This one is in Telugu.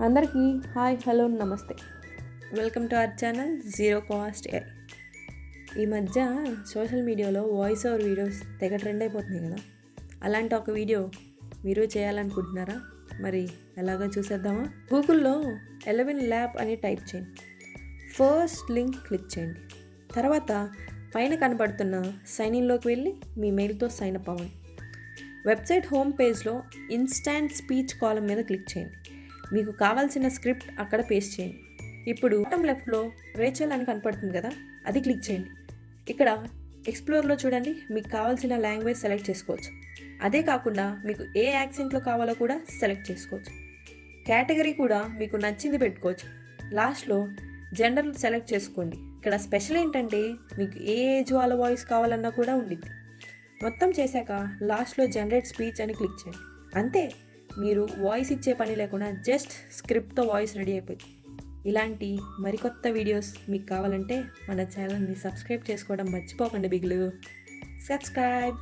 అందరికీ హాయ్ హలో నమస్తే. Welcome to our channel zero cost AI. ఈ మధ్య సోషల్ మీడియాలో వాయిస్ ఓవర్ వీడియోస్ తెగ ట్రెండ్ అయిపోతున్నాయి కదా. అలాంటి ఒక వీడియో మీరు చేయాలనుకుంటున్నారా? మరి ఎలాగో చూసేద్దామా? గూగుల్లో 11 ల్యాబ్ అని టైప్ చేయండి. ఫస్ట్ లింక్ క్లిక్ చేయండి. తర్వాత పైన కనబడుతున్న సైన్ ఇన్లోకి వెళ్ళి మీ మెయిల్తో సైన్ అప్ అవ్వండి. వెబ్సైట్ హోమ్ పేజ్లో ఇన్స్టాంట్ స్పీచ్ కాలం మీద క్లిక్ చేయండి. మీకు కావాల్సిన స్క్రిప్ట్ అక్కడ పేస్ట్ చేయండి. ఇప్పుడు బాటమ్ లెఫ్ట్లో రేచల్ అని కనపడుతుంది కదా, అది క్లిక్ చేయండి. ఇక్కడ ఎక్స్ప్లోర్లో చూడండి, మీకు కావాల్సిన లాంగ్వేజ్ సెలెక్ట్ చేసుకోవచ్చు. అదే కాకుండా మీకు ఏ యాక్సెంట్లో కావాలో కూడా సెలెక్ట్ చేసుకోవచ్చు. కేటగిరీ కూడా మీకు నచ్చింది పెట్టుకోవచ్చు. లాస్ట్లో జెండర్ సెలెక్ట్ చేసుకోండి. ఇక్కడ స్పెషల్ ఏంటంటే మీకు ఏ ఏజ్ వాళ్ళ వాయిస్ కావాలన్నా కూడా ఉండిద్ది. మొత్తం చేశాక లాస్ట్లో జనరేట్ స్పీచ్ అని క్లిక్ చేయండి. అంతే, మీరు వాయిస్ ఇచ్చే పని లేకుండా జస్ట్ స్క్రిప్ట్తో వాయిస్ రెడీ అయిపోయింది. ఇలాంటి మరికొత్త వీడియోస్ మీకు కావాలంటే మన ఛానల్ని సబ్స్క్రైబ్ చేసుకోవడం మర్చిపోకండి బిగులు. సబ్స్క్రైబ్.